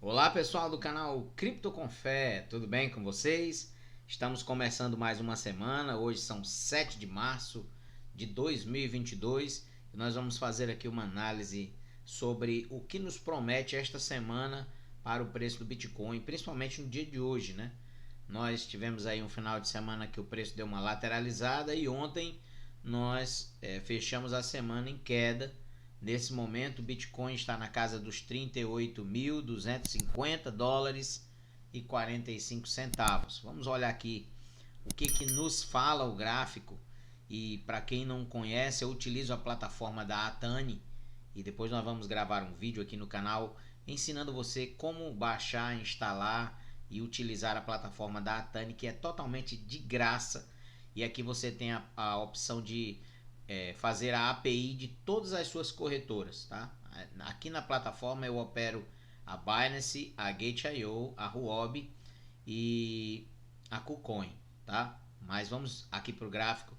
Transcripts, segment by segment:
Olá pessoal do canal Cripto com Fé, tudo bem com vocês? Estamos começando mais uma semana, hoje são 7 de março de 2022 e nós vamos fazer aqui uma análise sobre o que nos promete esta semana para o preço do Bitcoin, principalmente no dia de hoje, né? Nós tivemos aí um final de semana que o preço deu uma lateralizada e ontem nós fechamos a semana em queda. Nesse momento o Bitcoin está na casa dos 38.250 dólares e 45 centavos. Vamos olhar aqui o que nos fala o gráfico. E para quem não conhece, eu utilizo a plataforma da Atani e depois nós vamos gravar um vídeo aqui no canal ensinando você como baixar, instalar e utilizar a plataforma da Atani, que é totalmente de graça. E aqui você tem a opção de fazer a API de todas as suas corretoras, tá? Aqui na plataforma eu opero a Binance, a Gate.io, a Huobi e a KuCoin, tá? Mas vamos aqui para o gráfico.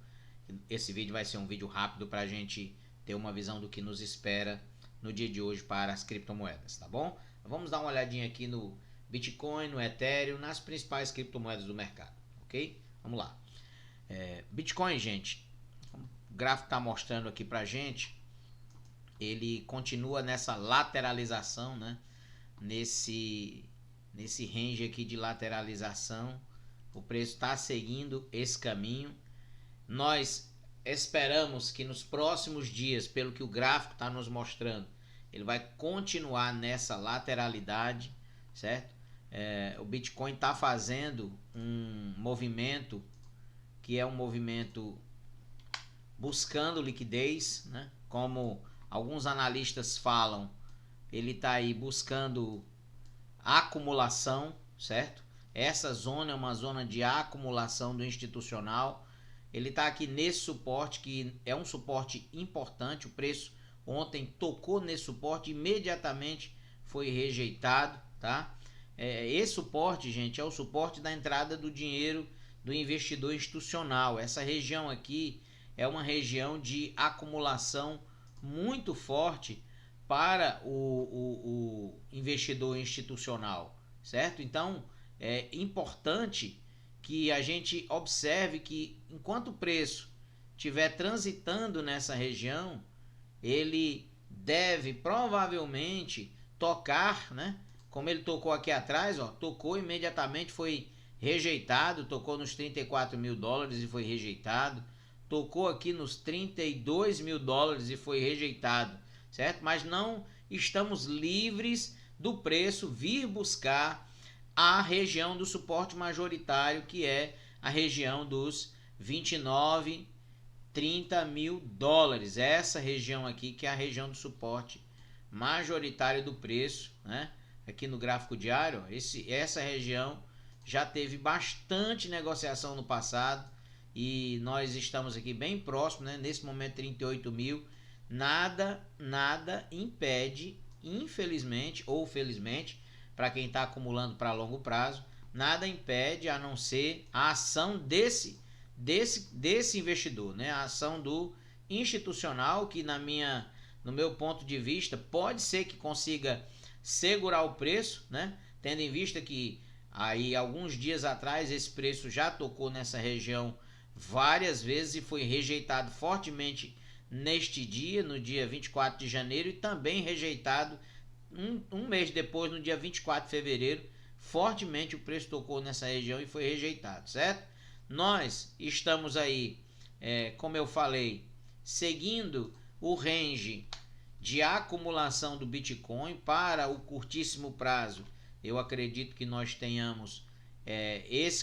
Esse vídeo vai ser um vídeo rápido para a gente ter uma visão do que nos espera no dia de hoje para as criptomoedas, tá bom? Vamos dar uma olhadinha aqui no Bitcoin, no Ethereum, nas principais criptomoedas do mercado, ok? Vamos lá. Bitcoin, gente, o gráfico está mostrando aqui pra gente, ele continua nessa lateralização, né? Nesse range aqui de lateralização, o preço está seguindo esse caminho. Nós esperamos que nos próximos dias, pelo que o gráfico está nos mostrando, ele vai continuar nessa lateralidade, certo? O Bitcoin está fazendo um movimento que é um movimento buscando liquidez, né? Como alguns analistas falam, ele está aí buscando acumulação, certo? Essa zona é uma zona de acumulação do institucional. Ele está aqui nesse suporte, que é um suporte importante. O preço ontem tocou nesse suporte, imediatamente foi rejeitado, tá? Esse suporte, gente, é o suporte da entrada do dinheiro do investidor institucional. Essa região aqui é uma região de acumulação muito forte para o investidor institucional, certo? Então é importante que a gente observe que enquanto o preço estiver transitando nessa região, ele deve provavelmente tocar, né? Como ele tocou aqui atrás, ó, tocou imediatamente, foi rejeitado, tocou nos 34 mil dólares e foi rejeitado, tocou aqui nos 32 mil dólares e foi rejeitado, certo? Mas não estamos livres do preço vir buscar a região do suporte majoritário, que é a região dos 29, 30 mil dólares. Essa região aqui que é a região do suporte majoritário do preço, né? Aqui no gráfico diário, essa região já teve bastante negociação no passado e nós estamos aqui bem próximo, né? Nesse momento 38 mil. Nada impede, infelizmente ou felizmente, para quem está acumulando para longo prazo, nada impede a não ser a ação desse investidor, né? A ação do institucional, que no meu ponto de vista pode ser que consiga segurar o preço, né? Tendo em vista que aí alguns dias atrás esse preço já tocou nessa região várias vezes e foi rejeitado fortemente neste dia, no dia 24 de janeiro, e também rejeitado um mês depois, no dia 24 de fevereiro, fortemente o preço tocou nessa região e foi rejeitado, certo? Nós estamos aí, como eu falei, seguindo o range de acumulação do Bitcoin para o curtíssimo prazo. Eu acredito que nós tenhamos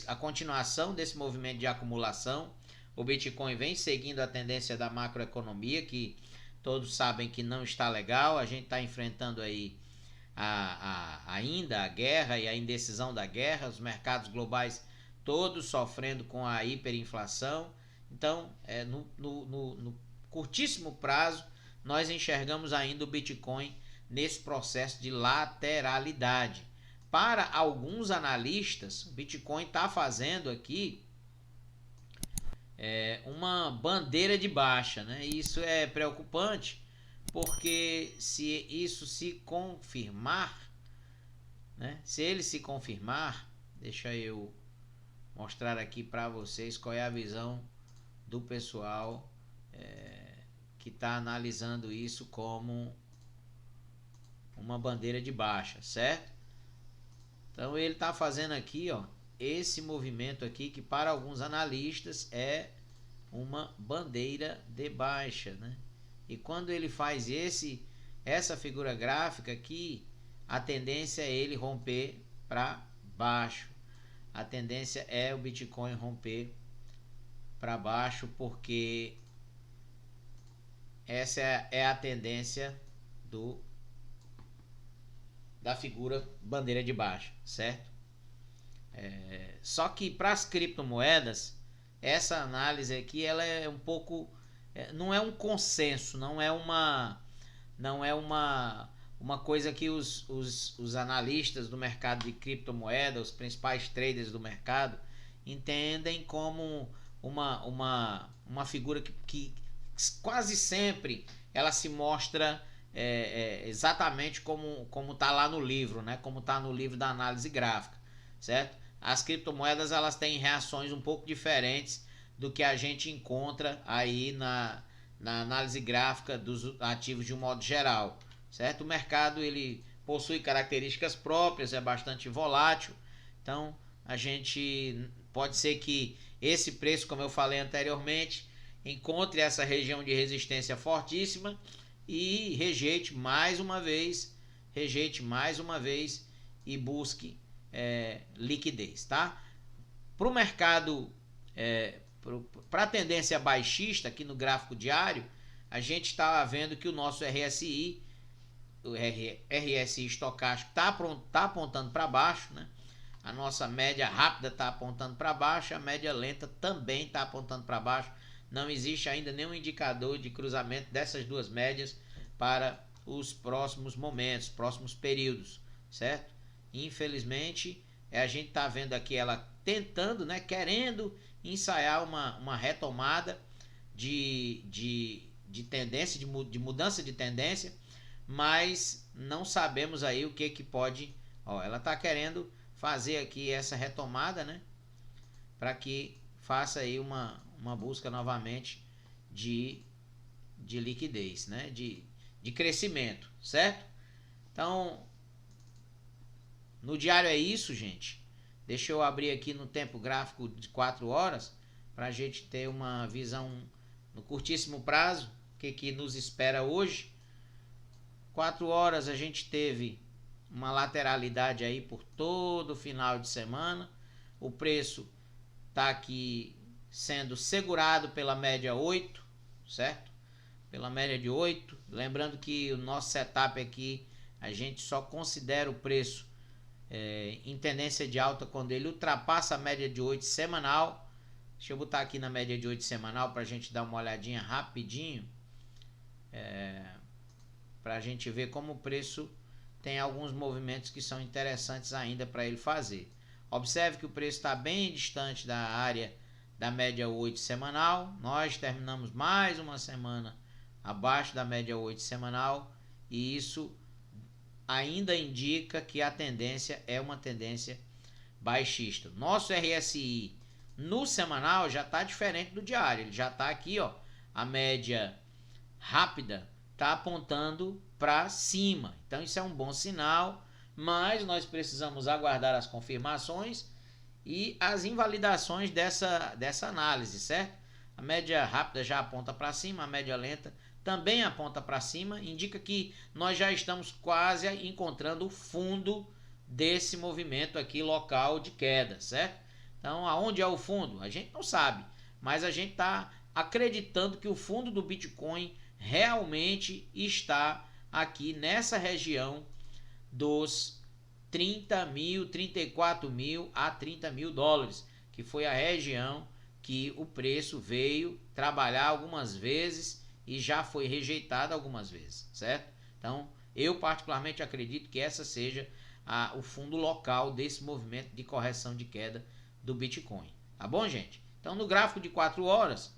a continuação desse movimento de acumulação. O Bitcoin vem seguindo a tendência da macroeconomia, que todos sabem que não está legal. A gente está enfrentando aí ainda a guerra e a indecisão da guerra, os mercados globais todos sofrendo com a hiperinflação. Então, no curtíssimo prazo, nós enxergamos ainda o Bitcoin nesse processo de lateralidade. Para alguns analistas, o Bitcoin está fazendo aqui uma bandeira de baixa, né? Isso é preocupante, porque se isso se confirmar, né? Se ele se confirmar, deixa eu mostrar aqui para vocês qual é a visão do pessoal que está analisando isso como uma bandeira de baixa, certo? Então ele está fazendo aqui, ó, esse movimento aqui que para alguns analistas é uma bandeira de baixa, né? E quando ele faz essa figura gráfica aqui, a tendência é ele romper para baixo. A tendência é o Bitcoin romper para baixo, porque essa é a tendência da figura bandeira de baixa, certo? Só que para as criptomoedas, essa análise aqui ela é um pouco, não é um consenso, não é uma coisa que os analistas do mercado de criptomoedas, os principais traders do mercado, entendem como uma figura que quase sempre ela se mostra exatamente como está lá no livro, né? Como está no livro da análise gráfica, certo? As criptomoedas elas têm reações um pouco diferentes do que a gente encontra aí na análise gráfica dos ativos de um modo geral, certo? O mercado ele possui características próprias, é bastante volátil, então a gente pode ser que esse preço, como eu falei anteriormente, encontre essa região de resistência fortíssima e rejeite mais uma vez e busque liquidez, tá? Para o mercado, para a tendência baixista aqui no gráfico diário, a gente está vendo que o nosso RSI, o RSI estocástico está apontando para baixo, né? A nossa média rápida está apontando para baixo, a média lenta também está apontando para baixo. Não existe ainda nenhum indicador de cruzamento dessas duas médias para os próximos momentos, próximos períodos, certo? Infelizmente, a gente está vendo aqui ela tentando, né, querendo ensaiar uma retomada de tendência, de mudança de tendência, mas não sabemos aí o que pode... Ó, ela está querendo fazer aqui essa retomada, né, para que faça aí uma busca novamente de liquidez, né, de crescimento, certo? Então, no diário é isso, gente. Deixa eu abrir aqui no tempo gráfico de 4 horas para a gente ter uma visão no curtíssimo prazo, o que nos espera hoje. 4 horas a gente teve uma lateralidade aí por todo o final de semana. O preço está aqui sendo segurado pela média 8, certo? Pela média de 8. Lembrando que o nosso setup aqui, a gente só considera o preço em tendência de alta quando ele ultrapassa a média de 8 semanal. Deixa eu botar aqui na média de 8 semanal para a gente dar uma olhadinha rapidinho. Para a gente ver como o preço tem alguns movimentos que são interessantes ainda para ele fazer. Observe que o preço está bem distante da área da média 8 semanal. Nós terminamos mais uma semana abaixo da média 8 semanal e isso ainda indica que a tendência é uma tendência baixista. Nosso RSI no semanal já está diferente do diário. Ele já está aqui, ó, a média rápida está apontando para cima. Então isso é um bom sinal, mas nós precisamos aguardar as confirmações e as invalidações dessa análise, certo? A média rápida já aponta para cima, a média lenta também aponta para cima, indica que nós já estamos quase encontrando o fundo desse movimento aqui local de queda, certo? Então, aonde é o fundo? A gente não sabe, mas a gente está acreditando que o fundo do Bitcoin realmente está aqui nessa região dos 30 mil, 34 mil a 30 mil dólares, que foi a região que o preço veio trabalhar algumas vezes e já foi rejeitado algumas vezes, certo? Então, eu particularmente acredito que essa seja o fundo local desse movimento de correção de queda do Bitcoin. Tá bom, gente? Então, no gráfico de 4 horas,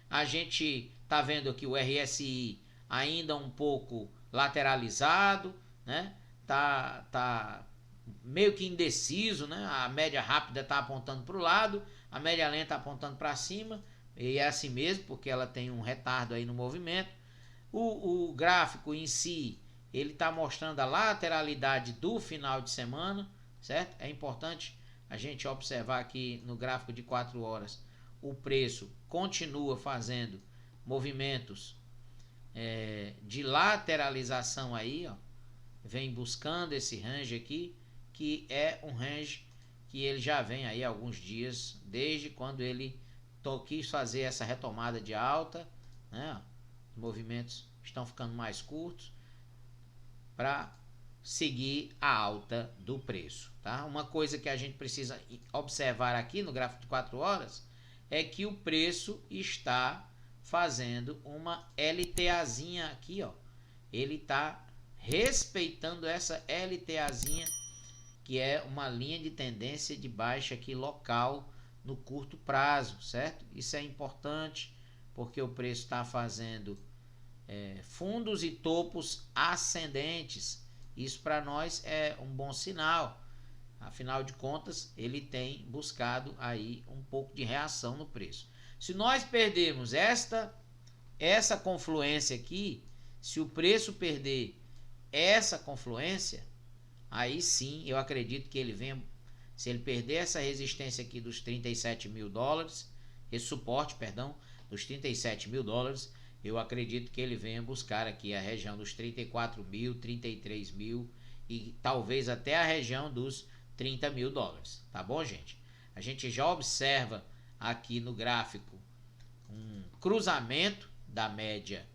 a gente está vendo aqui o RSI ainda um pouco lateralizado, né? Tá meio que indeciso, né? A média rápida está apontando para o lado, a média lenta apontando para cima, e é assim mesmo, porque ela tem um retardo aí no movimento. O gráfico em si, ele está mostrando a lateralidade do final de semana, certo? É importante a gente observar aqui no gráfico de 4 horas, o preço continua fazendo movimentos de lateralização aí, ó, vem buscando esse range aqui, que é um range que ele já vem aí há alguns dias, desde quando ele quis fazer essa retomada de alta, né? Os movimentos estão ficando mais curtos para seguir a alta do preço, tá? Uma coisa que a gente precisa observar aqui no gráfico de 4 horas é que o preço está fazendo uma LTAzinha aqui, ó. Ele está respeitando essa LTAzinha, que é uma linha de tendência de baixa aqui local no curto prazo, certo? Isso é importante porque o preço está fazendo fundos e topos ascendentes. Isso para nós é um bom sinal. Afinal de contas, ele tem buscado aí um pouco de reação no preço. Se nós perdermos essa confluência aqui, se o preço perder essa confluência, aí sim eu acredito que ele venha, se ele perder essa resistência aqui dos 37 mil dólares, esse suporte, perdão, dos 37 mil dólares, eu acredito que ele venha buscar aqui a região dos 34 mil, 33 mil e talvez até a região dos 30 mil dólares, tá bom, gente? A gente já observa aqui no gráfico um cruzamento da média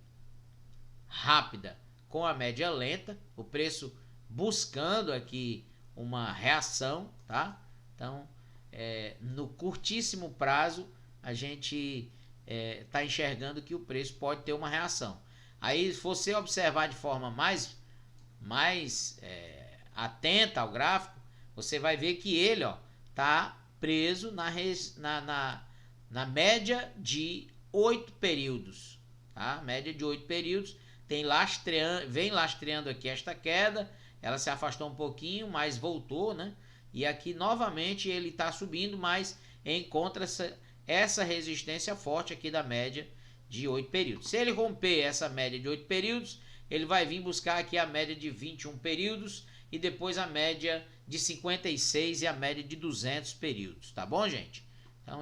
rápida com a média lenta, o preço buscando aqui uma reação, tá? Então, no curtíssimo prazo, a gente está enxergando que o preço pode ter uma reação. Aí, se você observar de forma mais atenta ao gráfico, você vai ver que ele está preso na média de 8 períodos. Tá? Média de 8 períodos, vem lastreando aqui esta queda, ela se afastou um pouquinho, mas voltou, né? E aqui novamente ele está subindo, mas encontra essa resistência forte aqui da média de 8 períodos. Se ele romper essa média de 8 períodos, ele vai vir buscar aqui a média de 21 períodos e depois a média de 56 e a média de 200 períodos, tá bom, gente? Então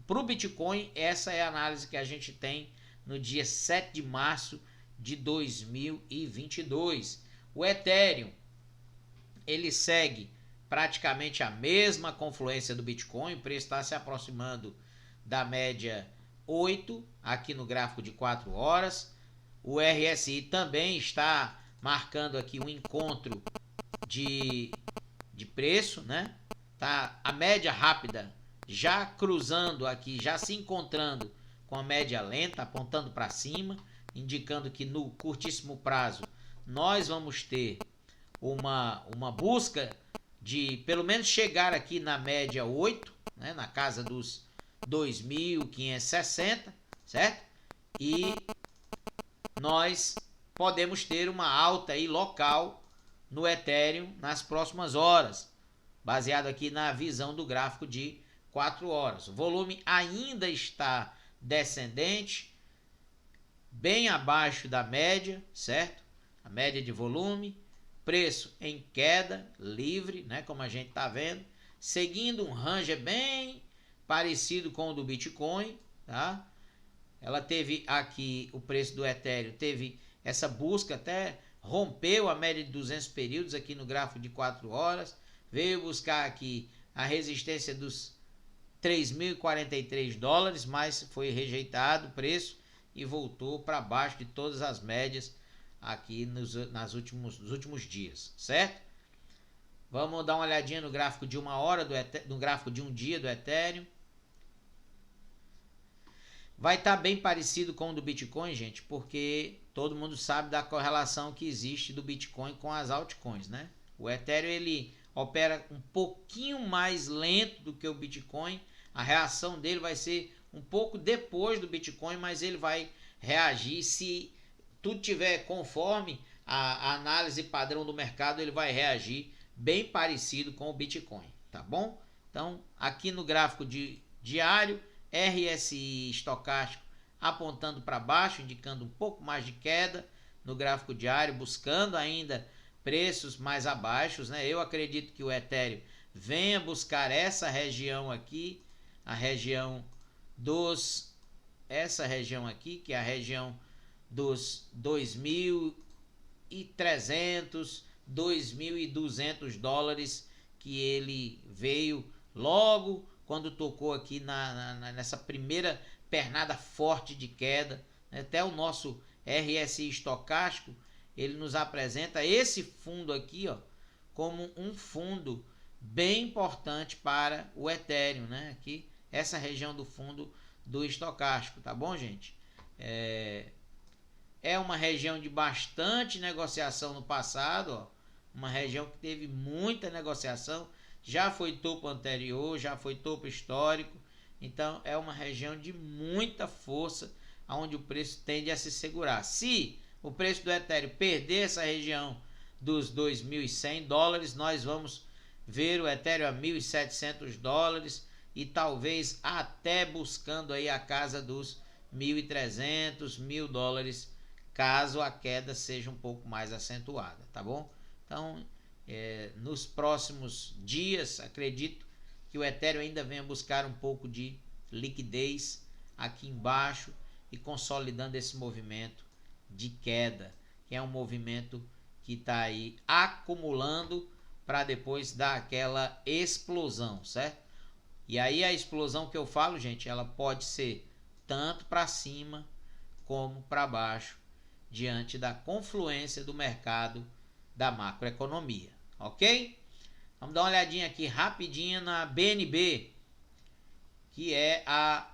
para o Bitcoin, essa é a análise que a gente tem no dia 7 de março de 2022. O Ethereum, ele segue praticamente a mesma confluência do Bitcoin, o preço está se aproximando da média 8 aqui no gráfico de 4 horas. O RSI também está marcando aqui um encontro de preço, né? Tá a média rápida já cruzando aqui, já se encontrando com a média lenta, apontando para cima, indicando que no curtíssimo prazo nós vamos ter uma busca de pelo menos chegar aqui na média 8, né, na casa dos 2.560, certo? E nós podemos ter uma alta aí local no Ethereum nas próximas horas, baseado aqui na visão do gráfico de 4 horas. O volume ainda está descendente, bem abaixo da média, certo? A média de volume, preço em queda livre, né, como a gente está vendo, seguindo um range bem parecido com o do Bitcoin, tá? Ela teve aqui, o preço do Ethereum teve essa busca, até rompeu a média de 200 períodos aqui no gráfico de 4 horas, veio buscar aqui a resistência dos 3.043 dólares, mas foi rejeitado o preço e voltou para baixo de todas as médias aqui nos últimos dias, certo? Vamos dar uma olhadinha no gráfico de uma hora, no gráfico de um dia do Ethereum. Vai estar bem parecido com o do Bitcoin, gente, porque todo mundo sabe da correlação que existe do Bitcoin com as altcoins, né? O Ethereum ele opera um pouquinho mais lento do que o Bitcoin, A reação dele vai ser um pouco depois do Bitcoin, mas ele vai reagir. Se tudo tiver conforme a análise padrão do mercado, ele vai reagir bem parecido com o Bitcoin, tá bom? Então, aqui no gráfico de diário, RSI estocástico apontando para baixo, indicando um pouco mais de queda no gráfico diário, buscando ainda preços mais abaixos, né? Eu acredito que o Ethereum venha buscar essa região aqui, a região dos essa região aqui, que é a região dos 2.300, 2.200 dólares, que ele veio logo quando tocou aqui nessa primeira pernada forte de queda. Até o nosso RSI estocástico, ele nos apresenta esse fundo aqui, ó, como um fundo bem importante para o Ethereum, né? Aqui, essa região do fundo do estocástico, tá bom, gente? É uma região de bastante negociação no passado, ó, uma região que teve muita negociação, já foi topo anterior, já foi topo histórico, então é uma região de muita força, onde o preço tende a se segurar. Se o preço do Ethereum perder essa região dos 2.100 dólares, nós vamos ver o Ethereum a 1.700 dólares e talvez até buscando aí a casa dos 1.300, 1.000 dólares, caso a queda seja um pouco mais acentuada, tá bom? Então, nos próximos dias, acredito que o Ethereum ainda venha buscar um pouco de liquidez aqui embaixo e consolidando esse movimento de queda, que é um movimento que está aí acumulando para depois dar aquela explosão, certo? E aí a explosão que eu falo, gente, ela pode ser tanto para cima como para baixo, diante da confluência do mercado da macroeconomia, ok? Vamos dar uma olhadinha aqui rapidinho na BNB, que é a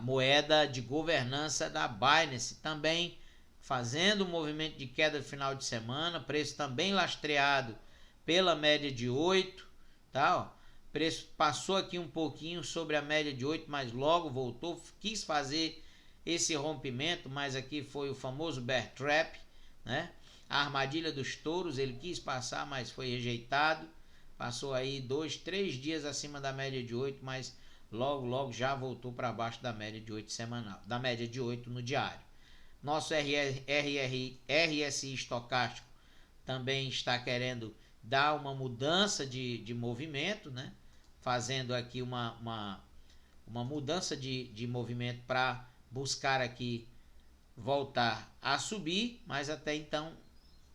moeda de governança da Binance, também fazendo um movimento de queda no final de semana, preço também lastreado pela média de 8, tá? Ó, preço passou aqui um pouquinho sobre a média de 8, mas logo voltou, quis fazer esse rompimento, mas aqui foi o famoso bear trap, né? A armadilha dos touros, ele quis passar, mas foi rejeitado, passou aí 2, 3 dias acima da média de 8, mas logo já voltou para baixo da média de 8 semanal, da média de 8 no diário. Nosso RSI estocástico também está querendo dar uma mudança de movimento, né? Fazendo aqui uma mudança de movimento para buscar aqui voltar a subir, mas até então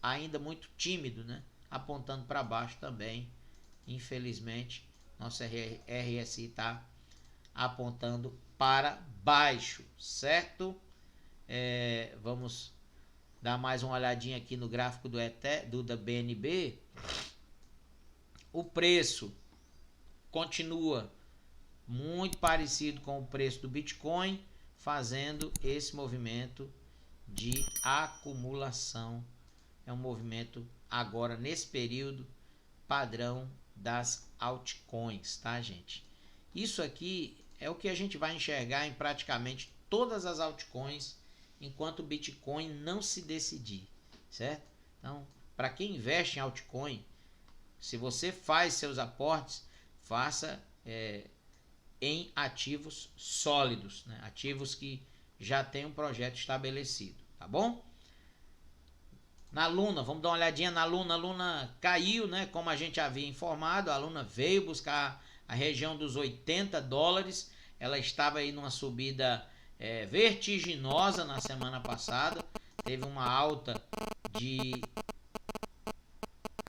ainda muito tímido, né? Apontando para baixo também, infelizmente, nosso RSI está apontando para baixo, certo? Vamos dar mais uma olhadinha aqui no gráfico da BNB. O preço continua muito parecido com o preço do Bitcoin, fazendo esse movimento de acumulação. É um movimento agora nesse período padrão das altcoins, tá, gente? Isso aqui é o que a gente vai enxergar em praticamente todas as altcoins enquanto o Bitcoin não se decidir, certo? Então, para quem investe em altcoin, se você faz seus aportes, faça em ativos sólidos, né? Ativos que já tem um projeto estabelecido, tá bom? Na Luna, vamos dar uma olhadinha na Luna. A Luna caiu, né? Como a gente havia informado, a Luna veio buscar a região dos 80 dólares. Ela estava aí numa subida vertiginosa na semana passada. Teve uma alta de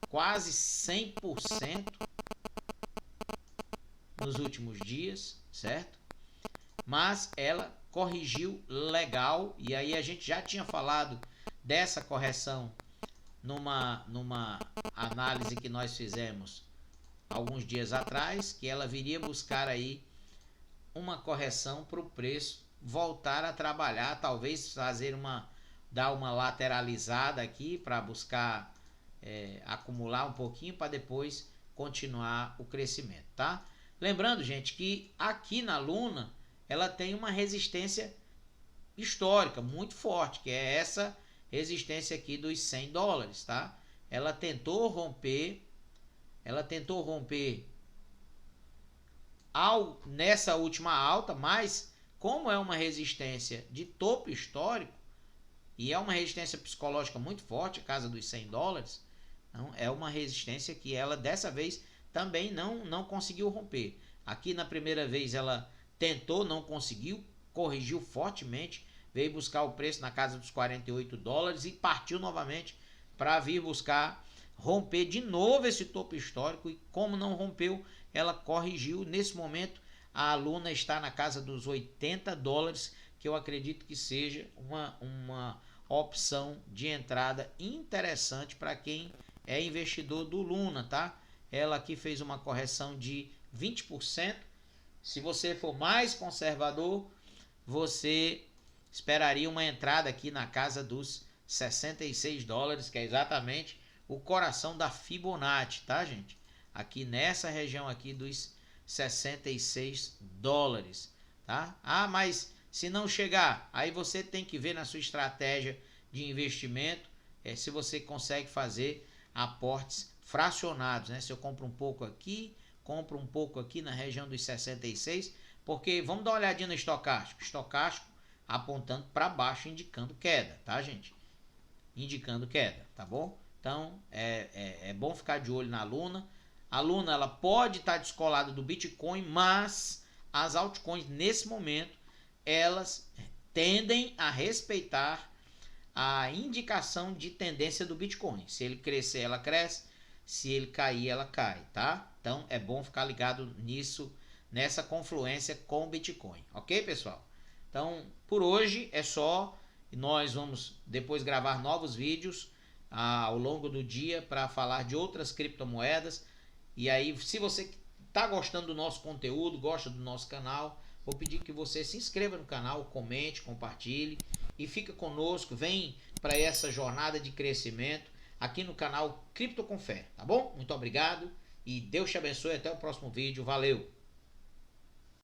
quase 100% nos últimos dias, certo? Mas ela corrigiu legal, e aí a gente já tinha falado dessa correção numa análise que nós fizemos alguns dias atrás, que ela viria buscar aí uma correção para o preço voltar a trabalhar, talvez dar uma lateralizada aqui para buscar acumular um pouquinho para depois continuar o crescimento, tá? Lembrando, gente, que aqui na Luna ela tem uma resistência histórica muito forte, que é essa resistência aqui dos $100, tá? Ela tentou romper nessa última alta, mas como é uma resistência de topo histórico e é uma resistência psicológica muito forte, a casa dos $100, então é uma resistência que ela dessa vez também não conseguiu romper. Aqui na primeira vez ela tentou, não conseguiu, corrigiu fortemente, veio buscar o preço na casa dos $48 e partiu novamente para vir buscar romper de novo esse topo histórico, e como não rompeu, ela corrigiu. Nesse momento a Luna está na casa dos $80, que eu acredito que seja uma opção de entrada interessante para quem é investidor do Luna, tá? Ela aqui fez uma correção de 20%. Se você for mais conservador, você esperaria uma entrada aqui na casa dos $66, que é exatamente o coração da Fibonacci, tá, gente? Aqui nessa região aqui dos $66, tá? Ah, mas se não chegar, aí você tem que ver na sua estratégia de investimento se você consegue fazer aportes fracionados, né? Se eu compro um pouco aqui na região dos 66, porque vamos dar uma olhadinha no estocástico. Estocástico apontando para baixo, indicando queda, tá, gente? Indicando queda, tá bom? Então é bom ficar de olho na Luna. A Luna ela pode estar descolada do Bitcoin, mas as altcoins nesse momento elas tendem a respeitar a indicação de tendência do Bitcoin. Se ele crescer, ela cresce. Se ele cair, ela cai, tá? Então é bom ficar ligado nisso, nessa confluência com o Bitcoin, ok, pessoal? Então por hoje é só. Nós vamos depois gravar novos vídeos ao longo do dia para falar de outras criptomoedas. E aí, se você está gostando do nosso conteúdo, gosta do nosso canal, vou pedir que você se inscreva no canal, comente, compartilhe e fica conosco. Vem para essa jornada de crescimento aqui no canal Cripto com Fé, tá bom? Muito obrigado e Deus te abençoe. Até o próximo vídeo. Valeu!